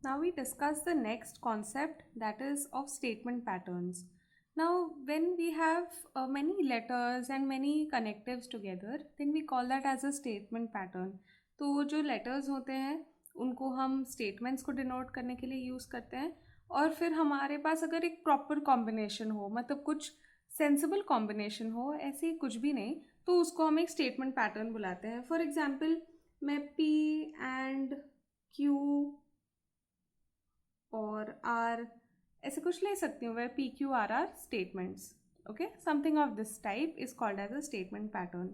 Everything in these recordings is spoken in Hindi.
Now we discuss the next concept, that is of statement patterns. Now when we have many letters and many connectives together, then we call that as a statement pattern. तो जो letters होते हैं उनको हम statements को denote करने के लिए use करते हैं, और फिर हमारे पास अगर एक proper combination हो, मतलब कुछ sensible combination हो, ऐसे ही कुछ भी नहीं, तो उसको हम एक statement pattern बुलाते हैं. For example, मैं P and Q और आर ऐसे कुछ ले सकती हूँ, वह P Q R R statements. Okay, something of this type is called as a statement pattern.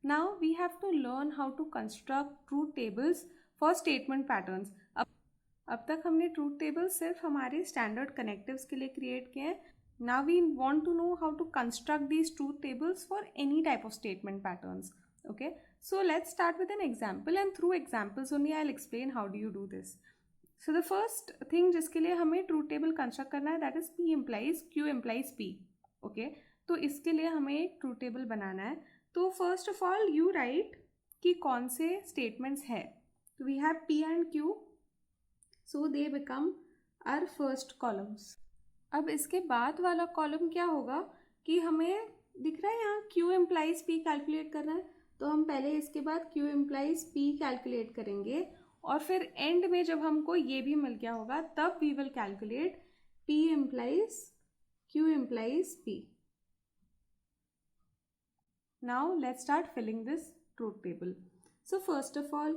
Now we have to learn how to construct truth tables for statement patterns. अब तक हमने ट्रूथ टेबल्स सिर्फ हमारे स्टैंडर्ड कनेक्टिव्स के लिए क्रिएट किए हैं. Now we want to know how to construct these truth tables for any type of statement patterns. Okay, so let's start with an example and through examples only I will explain how do you do this. So the first thing जिसके लिए हमें ट्रूथ टेबल कंस्ट्रक्ट करना है, that is P implies Q implies P. Okay, तो इसके लिए हमें एक ट्रूथ टेबल बनाना है. तो first of all you write कि कौन से स्टेटमेंट्स है. तो we have P and Q, so they become our first columns. अब इसके बाद वाला कॉलम क्या होगा कि हमें दिख रहा है यहाँ क्यू इम्प्लाइज पी कैलकुलेट करना है. तो हम पहले इसके बाद क्यू इम्प्लाइज पी कैलकुलेट करेंगे, और फिर एंड में जब हमको ये भी मिल गया होगा तब we will calculate P implies Q implies P. Now let's start filling this truth table. So first of all,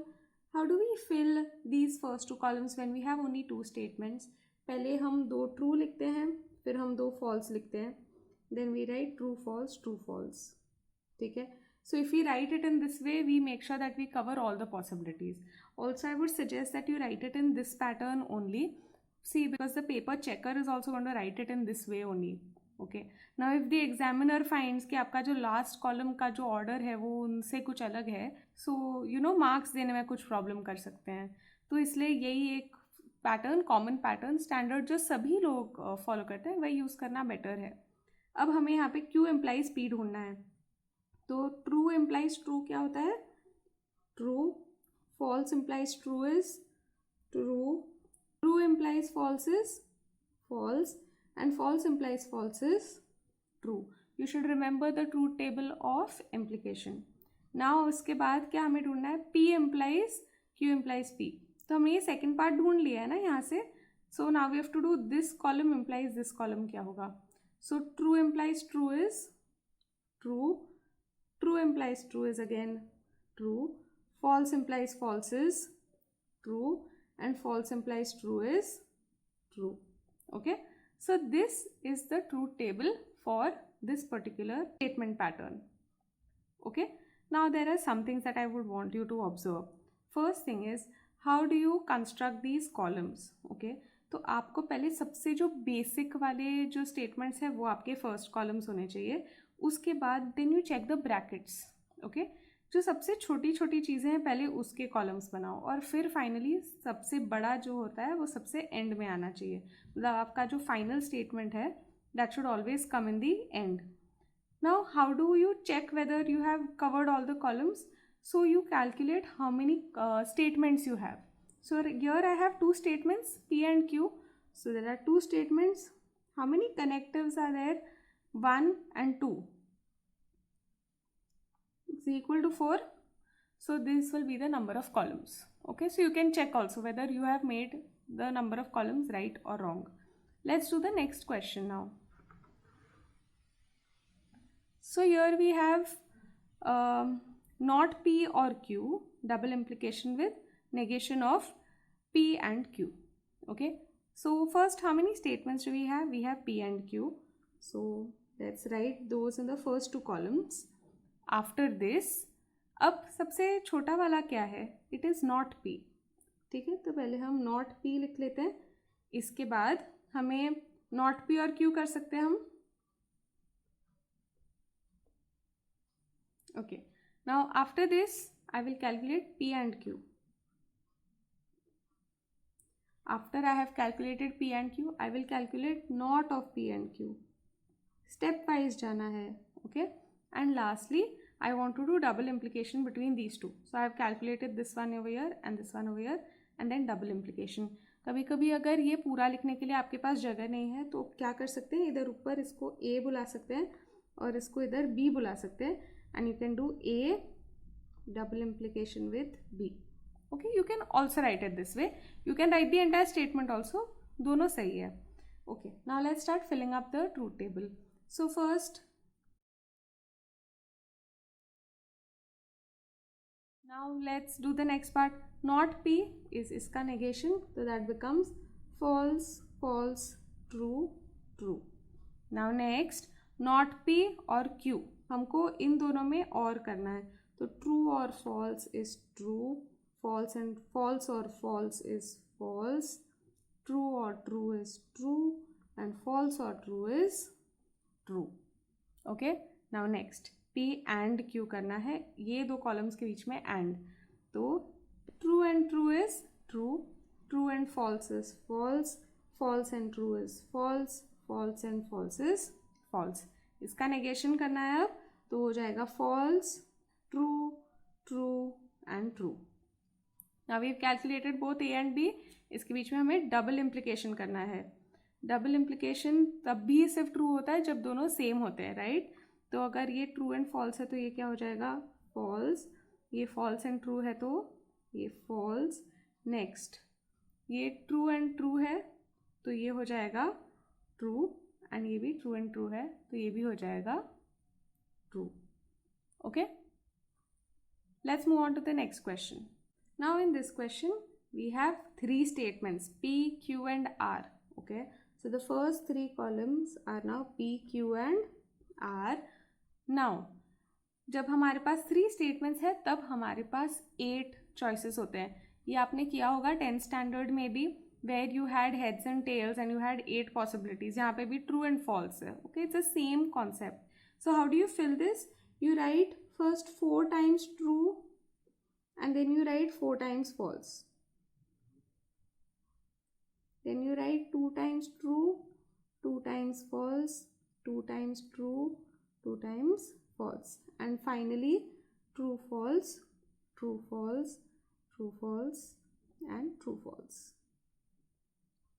how do we fill these first two columns when we have only two statements? पहले हम दो true लिखते हैं, फिर हम दो false लिखते हैं. Then we write true false true false. ठीक है. So if we write it in this way, we make sure that we cover all the possibilities. Also, I would suggest that you write it in this pattern only. See, because the paper checker is also going to write it in this way only. Okay. Now, if the examiner finds कि आपका जो last column का जो order है वो उनसे कुछ अलग है, so you know marks देने में कुछ problem कर सकते हैं. तो इसलिए यही एक pattern, common pattern, standard जो सभी लोग follow करते हैं, वही use करना better है. अब हमें यहाँ पे Q implies P ढूंढना है. तो ट्रू इम्प्लाइज ट्रू क्या होता है? True. False implies true is true. True implies false is false. And false implies false is true. You should remember the truth table of implication. Now उसके बाद क्या हमें ढूंढना है? P implies Q implies P. तो हमने ये सेकेंड पार्ट ढूंढ लिया है ना यहाँ से. So now we have to do this column implies this column क्या होगा? So true implies true is true. True implies true is again true. False implies false is true. And false implies true is true. Okay. So this is the truth table for this particular statement pattern. Okay. Now there are some things that I would want you to observe. First thing is, how do you construct these columns? Okay. तो आपको पहले सबसे जो बेसिक वाले जो स्टेटमेंट्स हैं वो आपके फर्स्ट कॉलम्स होने चाहिए. उसके बाद then you check the brackets. Okay, जो सबसे छोटी छोटी चीज़ें हैं पहले उसके कॉलम्स बनाओ, और फिर फाइनली सबसे बड़ा जो होता है वो सबसे एंड में आना चाहिए. मतलब आपका जो फाइनल स्टेटमेंट है that should always come in the end. Now how do you check whether you have covered all the columns? So you calculate how many statements you have. So here I have two statements, P and Q. So there are two statements. How many connectives are there? 1 and 2 is equal to 4. So this will be the number of columns. Okay, so you can check also whether you have made the number of columns right or wrong. Let's do the next question now. So here we have not P or Q, double implication with negation of P and Q. Okay, so first how many statements do we have? We have P and Q. So let's write those in the first two columns. After this, अब सबसे छोटा वाला क्या है? It is not P. ठीक है, तो पहले हम not P लिख लेते हैं. इसके बाद हमें not P और Q कर सकते हैं हम. Okay, now after this I will calculate P and Q. After I have calculated P and Q, I will calculate not of P and Q. Step wise जाना है. Okay, and lastly I want to do double implication between these two. So I have calculated this one over here and this one over here, and then double implication. कभी कभी अगर ये पूरा लिखने के लिए आपके पास जगह नहीं है तो क्या कर सकते हैं, इधर ऊपर इसको ए बुला सकते हैं और इसको इधर बी बुला सकते हैं, and you can do a double implication with B. Okay, you can also write it this way, you can write the entire statement also, दोनों सही है. Okay, now let's start filling up the truth table. So first, now let's do the next part. Not P is इसका negation, so that becomes false, false, true, true. Now next, not P और Q, हमको इन दोनों में और करना है. तो true और false is true, false and false or false is false, true or true is true, and false or true is true. Okay, now next, P and Q करना है, ये दो कॉलम्स के बीच में and. तो true and true is true, true and false is false, false and true is false, false and false is false. इसका negation करना है अब, तो हो जाएगा false, true, true and true. Now we've calculated both A and B. इसके बीच में हमें डबल इम्प्लीकेशन करना है. डबल इम्प्लीकेशन तब भी सिर्फ ट्रू होता है जब दोनों सेम होते हैं, राइट? तो अगर ये ट्रू एंड फॉल्स है तो ये क्या हो जाएगा, फॉल्स. ये फॉल्स एंड ट्रू है तो ये फॉल्स. नेक्स्ट, ये ट्रू एंड ट्रू है तो ये हो जाएगा ट्रू, एंड ये भी ट्रू एंड ट्रू है तो ये भी हो जाएगा true. Okay, let's move on to the next question. Now in this question we have three statements, P, Q and R. Okay, so the first three columns are now P, Q and R. Now जब हमारे पास 3 स्टेटमेंट्स है तब हमारे पास 8 चॉइसेस होते हैं. ये आपने किया होगा 10th स्टैंडर्ड में भी, where you had heads and tails and you had 8 possibilities. यहाँ पे भी ट्रू एंड फॉल्स है. Okay, it's the same concept. So how do you fill this? You write first 4 times true and then you write 4 times false. Then you write 2 times true, 2 times false, 2 times true, 2 times false, and finally true false, true false, true false and true false.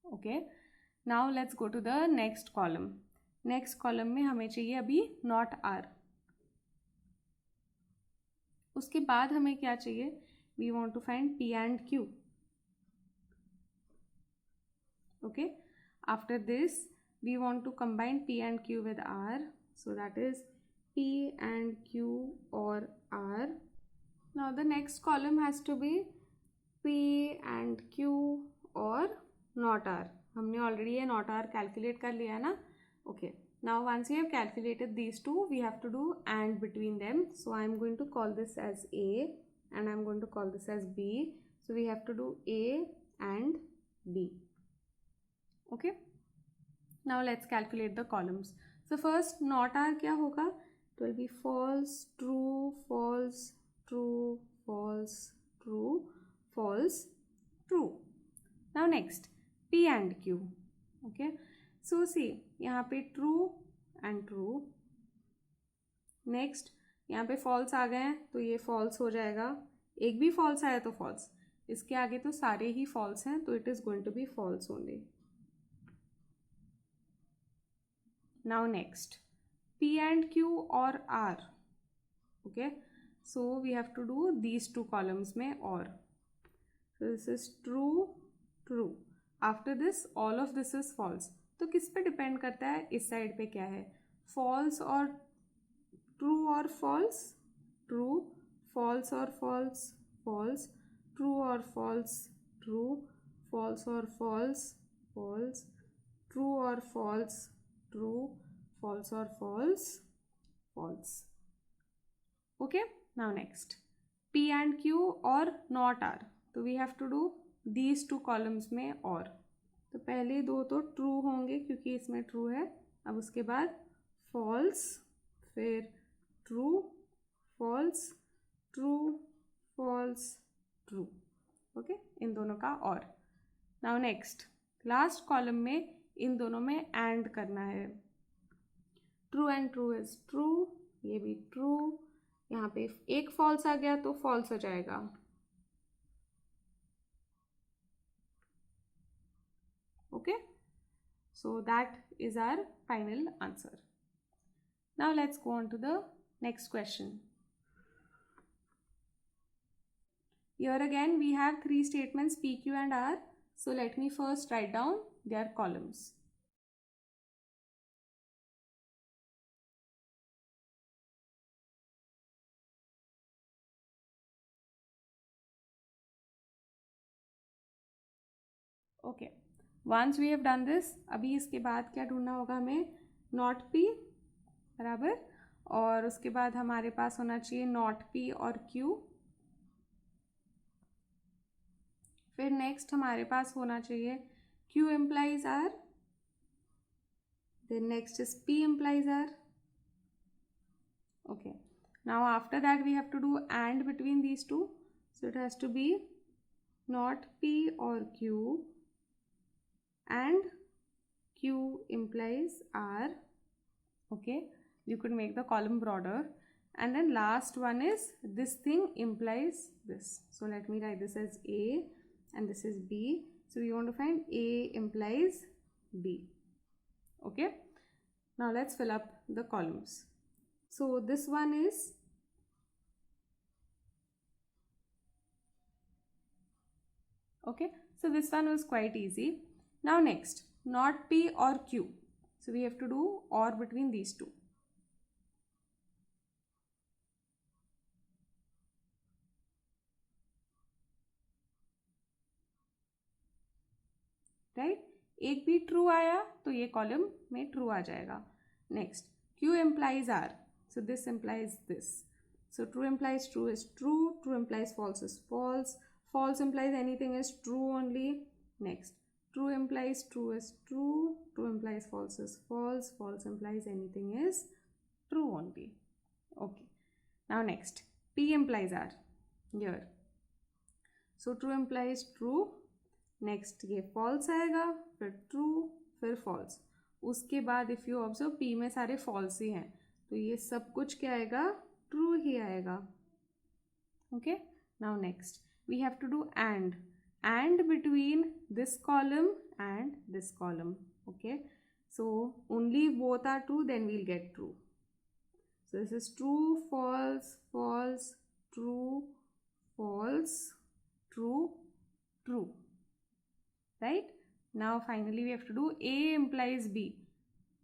Okay, now let's go to the next column. Next column में हमें चाहिए अभी not R. उसके बाद हमें क्या चाहिए? We want to find P and Q. Okay, after this we want to combine P and Q with R, so that is P and Q or R. Now the next column has to be P and Q or not R. हमने already ये not R calculate कर लिया ना. Okay, now once we have calculated these two, we have to do and between them. So I am going to call this as A and I am going to call this as B. So we have to do A and B. Okay, now let's calculate the columns. So first not R क्या होगा? It will be false, true, false, true, false, true, false, true. Now next P and Q. Okay, so see यहाँ पे true and true. Next यहाँ पे false आ गए हैं तो ये false हो जाएगा. एक भी false आया तो false. इसके आगे तो सारे ही false हैं तो it is going to be false only. Now next P and Q or R. Okay, so we have to do these two columns में or. So this is true, true. After this all of this is false. तो किस पे डिपेंड करता है? इस साइड पे क्या है? false और true और false, true, false और false, false, true और false, true, false और false, false, true और false, true, false or false, false. Okay, now next P and Q or not R. तो we have to do these two columns में or. तो पहले दो तो true होंगे क्योंकि इसमें true है. अब उसके बाद false, फिर true, false, true, false, true. Okay, इन दोनों का or. Now next last column में इन दोनों में and करना है. True and true is true, ये भी ट्रू. यहाँ पे एक फॉल्स आ गया तो फॉल्स हो जाएगा. Okay, so that is our final answer. Now let's go on to the next question. Here again we have three statements P, Q and R. So let me first write down their columns. Okay, once we have done this, अभी इसके बाद क्या ढूंढना होगा हमें, नॉट P बराबर, और उसके बाद हमारे पास होना चाहिए नॉट P और Q. फिर नेक्स्ट हमारे पास होना चाहिए Q implies R, then next is P implies R. Okay, now after that we have to do AND between these two, so it has to be not P or Q and Q implies R. Okay, you could make the column broader, and then last one is this thing implies this. So let me write this as A and this is B. So we want to find A implies B. Okay, now let's fill up the columns. So this one is okay, so this one was quite easy. Now next, not P or Q. So we have to do OR between these two. Right, एक भी ट्रू आया तो ये कॉलम में ट्रू आ जाएगा. Next, Q implies R, so this implies this. So true implies true is true, true implies false is false, false implies anything is true only. Next, true implies true is true, true implies false is false, false implies anything is true only. Okay, now next, P implies R here. So true implies true, next ये फॉल्स आएगा, फिर ट्रू, फिर फॉल्स. उसके बाद इफ़ यू ऑब्जर्व पी में सारे फॉल्स ही हैं, तो ये सब कुछ क्या आएगा, ट्रू ही आएगा. Okay, now next we have to do and between this column and this column. Okay, so only both are true, then we'll get true. So this is true, false, false, true, false, true, true. Right, now finally we have to do A implies B.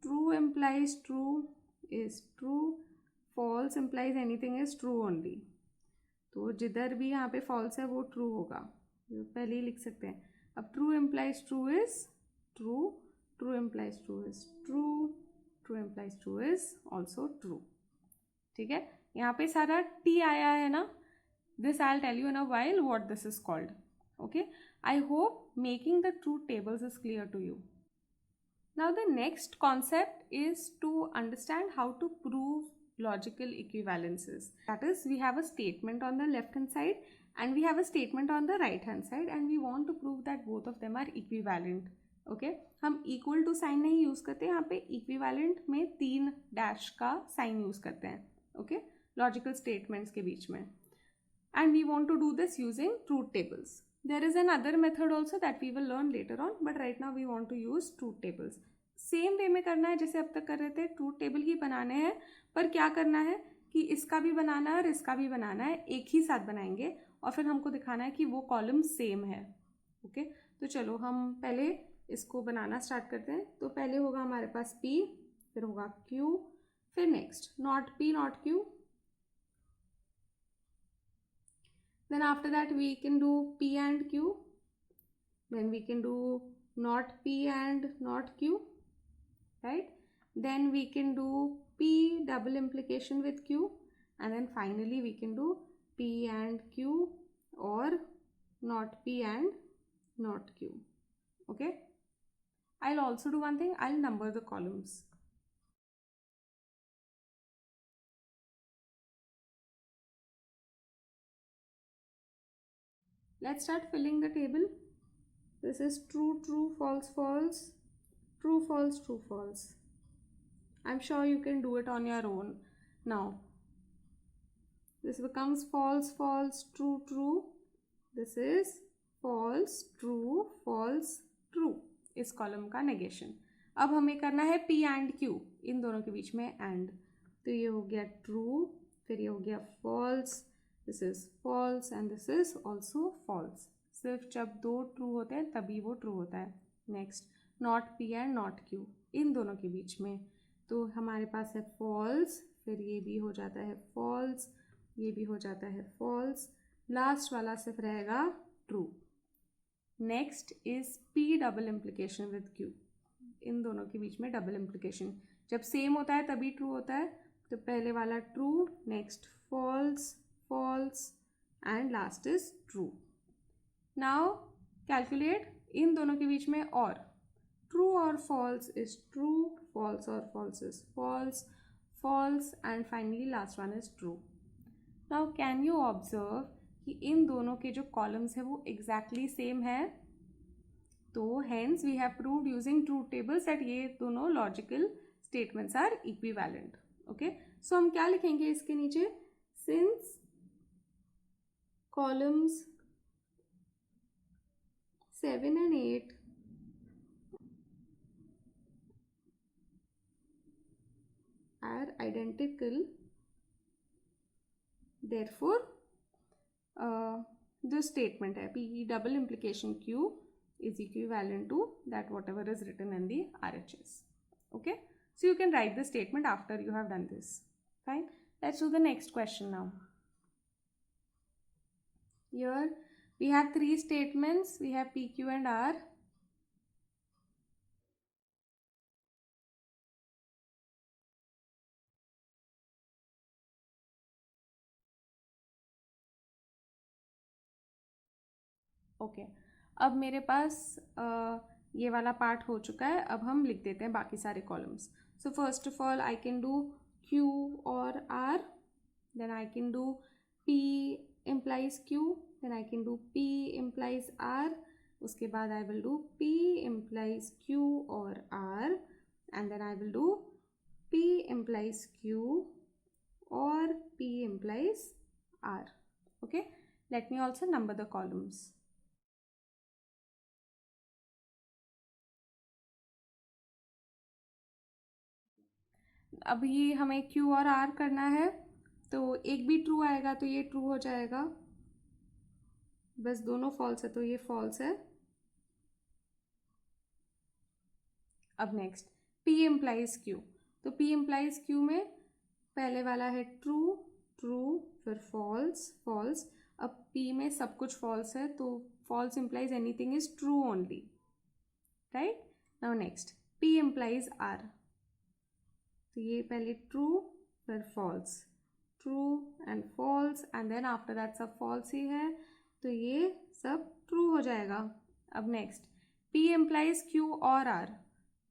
True implies true is true, false implies anything is true only. तो जिधर भी यहाँ पे false है वो true होगा, पहले ही लिख सकते हैं. अब true implies true is true, true implies true is true, true implies true is also true. ठीक है, यहाँ पे सारा T आया है ना. This I'll tell you in a while what this is called. Okay, I hope making the truth tables is clear to you. Now the next concept is to understand how to prove logical equivalences. That is, we have a statement on the left hand side and we have a statement on the right hand side and we want to prove that both of them are equivalent. Okay, हम equal to sign नहीं use करते, यहाँ पे equivalent में 3 dash का sign use करते हैं. Okay, logical statements के बीच में. And we want to do this using truth tables. There is another method also that we will learn later on, but right now we want to use truth tables. Same way में करना है जैसे अब तक कर रहे थे, ट्रूथ टेबल ही बनाने हैं, पर क्या करना है कि इसका भी बनाना है और इसका भी बनाना है, एक ही साथ बनाएंगे और फिर हमको दिखाना है कि वो कॉलम सेम है. ओके, तो चलो हम पहले इसको बनाना स्टार्ट करते हैं. तो पहले होगा हमारे पास P, फिर होगा Q, फिर next not P not Q. Then after that we can do P and Q, then we can do not P and not Q, right? Then we can do P double implication with Q, and then finally we can do P and Q or not P and not Q. Okay, I'll also do one thing, I'll number the columns. Let's start filling the table. This is true, true, false, false, true, false, true, false. I'm sure you can do it on your own. Now, this becomes false, false, true, true. This is false, true, false, true. इस कॉलम का नेगेशन। अब हमें करना है P एंड Q, इन दोनों के बीच में एंड, तो ये हो गया ट्रू, फिर ये हो गया false, this is false and this is also false. सिर्फ जब दो ट्रू होते हैं तभी वो ट्रू होता है। Next not P and not Q, इन दोनों के बीच में, तो हमारे पास है फॉल्स, फिर ये भी हो जाता है फॉल्स, ये भी हो जाता है फॉल्स, लास्ट वाला सिर्फ रहेगा true. Next is P double implication with Q, इन दोनों के बीच में डबल इम्प्लीकेशन, जब सेम होता है तभी ट्रू होता है, तो पहले वाला true, next false, false and last is true. Now calculate इन दोनों के बीच में और, ट्रू और फॉल्स इज ट्रू, फॉल्स और false is false, false and finally last one is true. Now can you observe कि इन दोनों के जो कॉलम्स है वो एग्जैक्टली सेम है, तो hence we have proved using truth tables that ये दोनों logical statements are equivalent. Okay, so हम क्या लिखेंगे इसके नीचे, since columns 7 and 8 are identical, therefore this statement है P double implication Q is equivalent to that whatever is written in the RHS. Okay, so you can write the statement after you have done this. Fine, let's do the next question now. Here we have three statements, we have P, Q and R. Okay, अब मेरे पास ये वाला पार्ट हो चुका है, अब हम लिख देते हैं बाकी सारे columns. So first of all I can do Q और R, then I can do P implies Q, then I can do P implies R, उसके बाद I will do P implies Q और R, and then I will do P implies Q और P implies R. Okay, let me also number the columns. अभी हमें Q और R करना है, तो एक भी ट्रू आएगा तो ये ट्रू हो जाएगा, बस दोनों फॉल्स है तो ये फॉल्स है। अब नेक्स्ट P implies Q, तो P implies Q में पहले वाला है ट्रू, ट्रू, फिर फॉल्स, फॉल्स। अब P में सब कुछ फॉल्स है तो false implies anything is true only, right? Now next P implies R, तो ये पहले ट्रू फिर false, true and false and then after that सब फॉल्स ही है, तो ये सब ट्रू हो जाएगा। अब नेक्स्ट P implies Q और R,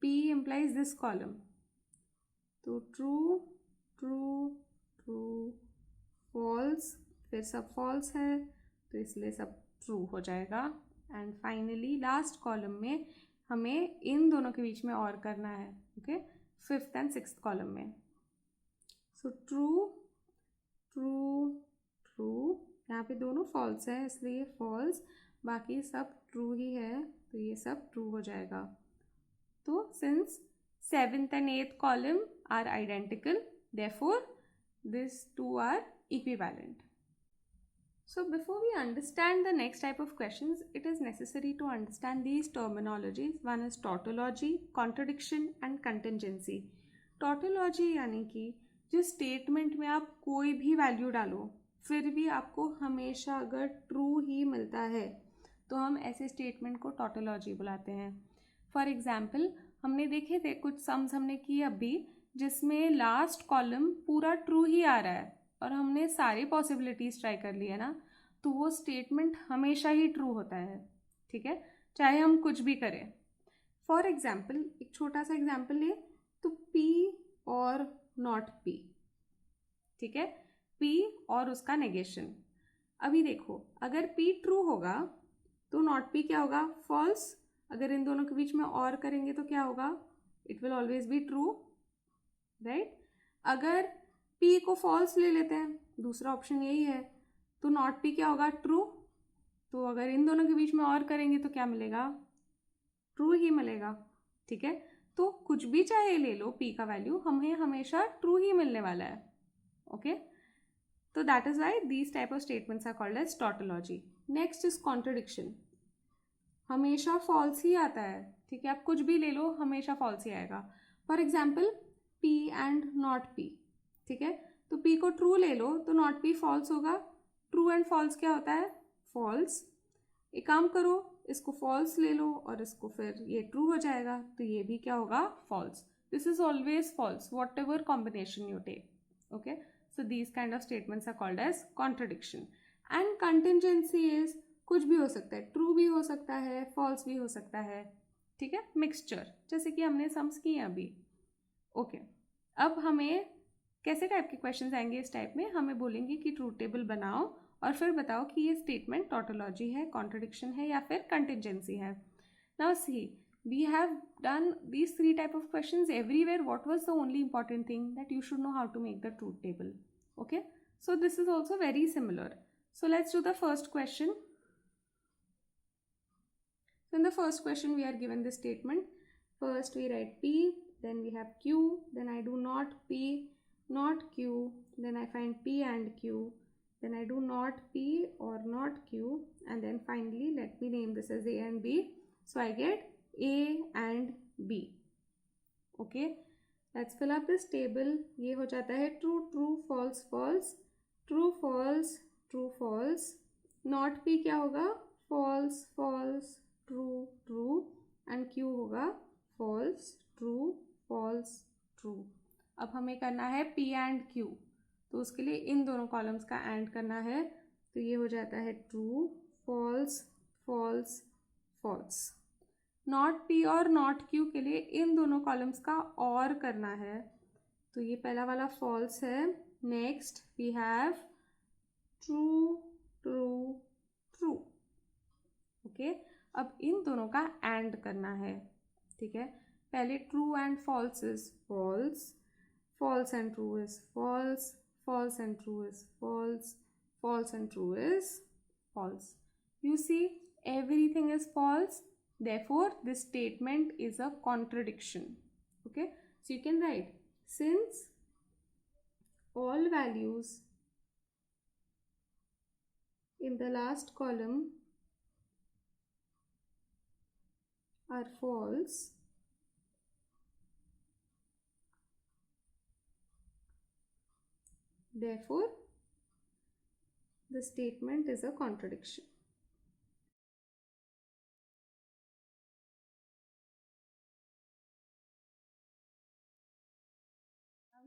P implies this column, तो ट्रू, ट्रू, ट्रू, फॉल्स, फिर सब फॉल्स है तो इसलिए सब ट्रू हो जाएगा। एंड फाइनली लास्ट कॉलम में हमें इन दोनों के बीच में और करना है, okay, fifth and sixth column में। सो ट्रू, ट्रू, ट्रू, यहाँ पे दोनों फॉल्स है इसलिए फॉल्स, बाकी सब ट्रू ही है तो ये सब ट्रू हो जाएगा। तो since 7th and 8th column are identical, therefore these two are equivalent. So before we understand the next type of questions, it is necessary to understand these terminologies. One is tautology, contradiction and contingency. Tautology यानी कि जो स्टेटमेंट में आप कोई भी वैल्यू डालो फिर भी आपको हमेशा अगर ट्रू ही मिलता है तो हम ऐसे स्टेटमेंट को टॉटोलॉजी बुलाते हैं। फॉर एग्जाम्पल हमने देखे थे कुछ सम्स हमने किए अभी जिसमें लास्ट कॉलम पूरा ट्रू ही आ रहा है और हमने सारी पॉसिबिलिटीज़ ट्राई कर ली है ना, तो वो स्टेटमेंट हमेशा ही ट्रू होता है, ठीक है, चाहे हम कुछ भी करें। फॉर एग्जाम्पल एक छोटा सा एग्जाम्पल ले तो P और नॉट P, ठीक है, P और उसका नेगेशन। अभी देखो अगर P ट्रू होगा तो नॉट P क्या होगा, फॉल्स। अगर इन दोनों के बीच में और करेंगे तो क्या होगा, it will always be true, right. अगर P को फॉल्स ले लेते हैं, दूसरा ऑप्शन यही है, तो नॉट P क्या होगा, ट्रू। तो अगर इन दोनों के बीच में और करेंगे तो क्या मिलेगा, ट्रू ही मिलेगा, ठीक है। तो कुछ भी चाहे ले लो p का वैल्यू, हमें हमेशा ट्रू ही मिलने वाला है, ओके। तो that is why these type of statements are called as tautology. Next is contradiction. हमेशा फॉल्स ही आता है, ठीक है, आप कुछ भी ले लो हमेशा फॉल्स ही आएगा। For example p and not p, ठीक है। तो p को ट्रू ले लो तो नॉट p फॉल्स होगा। ट्रू एंड फॉल्स क्या होता है? फॉल्स। एक काम करो, इसको फॉल्स ले लो और इसको फिर ये ट्रू हो जाएगा, तो ये भी क्या होगा? False. This is always false whatever combination you take, okay. So these kind of statements are called as contradiction. And contingency is कुछ भी हो सकता है, ट्रू भी हो सकता है, फॉल्स भी हो सकता है, ठीक है, मिक्सचर, जैसे कि हमने सम्स किए अभी, ओके। अब हमें कैसे टाइप के क्वेश्चंस आएंगे इस टाइप में? हमें बोलेंगे कि ट्रूथ टेबल बनाओ और फिर बताओ कि ये स्टेटमेंट टॉटोलॉजी है, कॉन्ट्रडिक्शन है या फिर कंटिजेंसी है। Now see, we have done these three type of questions everywhere. What was the only important thing? That you should know how to make the truth table, okay. So this is also very similar. So let's do the first question. So in the first question we are given this statement. First we write p, then we have q, then I do not p, not q, then I find p and q, then I do not p or not q, and then finally let me name this as a and b. So I get a and b, okay. Let's fill up this table. ये हो जाता है true true false false, true false true false, not p क्या होगा? false false true true, and q होगा false true false true। अब हमें करना है p and q, तो उसके लिए इन दोनों कॉलम्स का एंड करना है, तो ये हो जाता है true false false false। Not p और नॉट q के लिए इन दोनों कॉलम्स का और करना है, तो ये पहला वाला फॉल्स है। Next we have true true true, okay. अब इन दोनों का एंड करना है, ठीक है। पहले true and false is false, false and true is false, false and true is false, false and true is false. You see everything is false, therefore this statement is a contradiction, okay. So you can write, since all values in the last column are false, therefore the statement is a contradiction.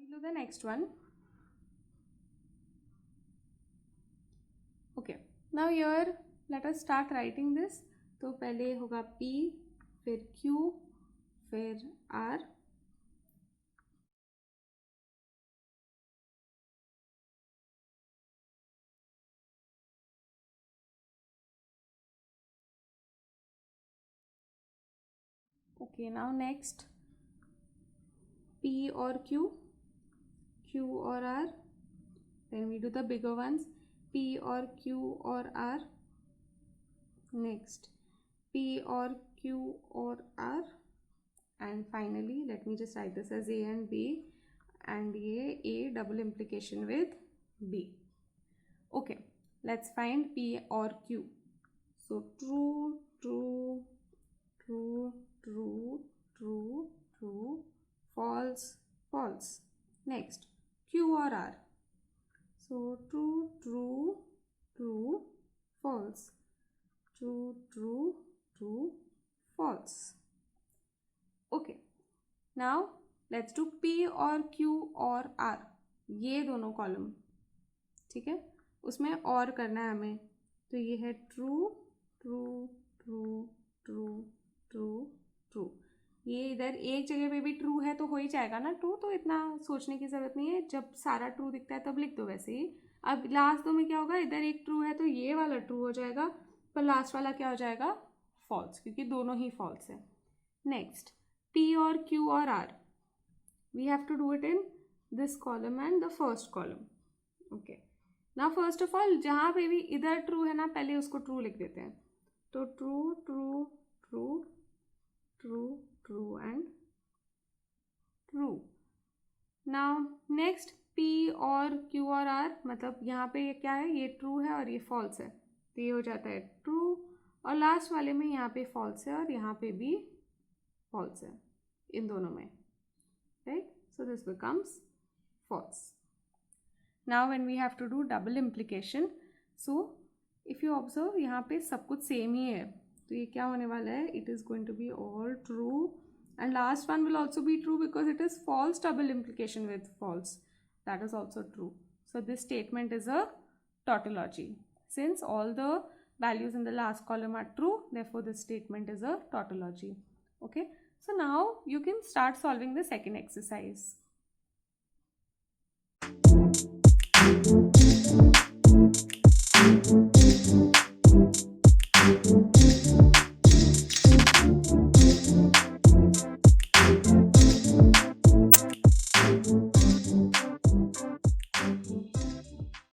We'll do the next one. Okay, now here let us start writing this. तो पहले होगा p, फिर q, फिर r, okay। now next p or q, q or r, then we do the bigger ones, p or q or r, next p or q or r, and finally let me just write this as a and b, and ये a double implication with b, okay। let's find p or q. So true true true true true true, false false, next q or r, so true true true false, true true true false, okay। now let's do p और q और r, ये दोनों कॉलम, ठीक है, उसमें और करना है हमें, तो ये है true true true true true true. ये इधर एक जगह पे भी ट्रू है तो हो ही जाएगा ना ट्रू, तो इतना सोचने की ज़रूरत नहीं है, जब सारा ट्रू दिखता है तब लिख दो वैसे ही। अब लास्ट दो में क्या होगा? इधर एक ट्रू है तो ये वाला ट्रू हो जाएगा, पर लास्ट वाला क्या हो जाएगा? फॉल्स, क्योंकि दोनों ही फॉल्स है। नेक्स्ट पी और क्यू और R, we have to do it in this column and the first column, okay. ना फर्स्ट ऑफ ऑल जहाँ पे भी इधर ट्रू है ना, पहले उसको ट्रू लिख देते हैं, तो true true true true, true and true. Now next P और Q और R, मतलब यहाँ पे ये क्या है, ये ट्रू है और ये फॉल्स है, तो ये हो जाता है ट्रू, और लास्ट वाले में यहाँ पे फॉल्स है और यहाँ पे भी फॉल्स है, इन दोनों में, right. So this becomes false. Now when we have to do double implication, so if you observe यहाँ पे सब कुछ सेम ही है, तो ये क्या होने वाला है, it is going to be all true and last one will also be true because it is false double implication with false, that is also true. So this statement is a tautology. Since all the values in the last column are true, therefore this statement is a tautology. Okay, so now you can start solving the second exercise.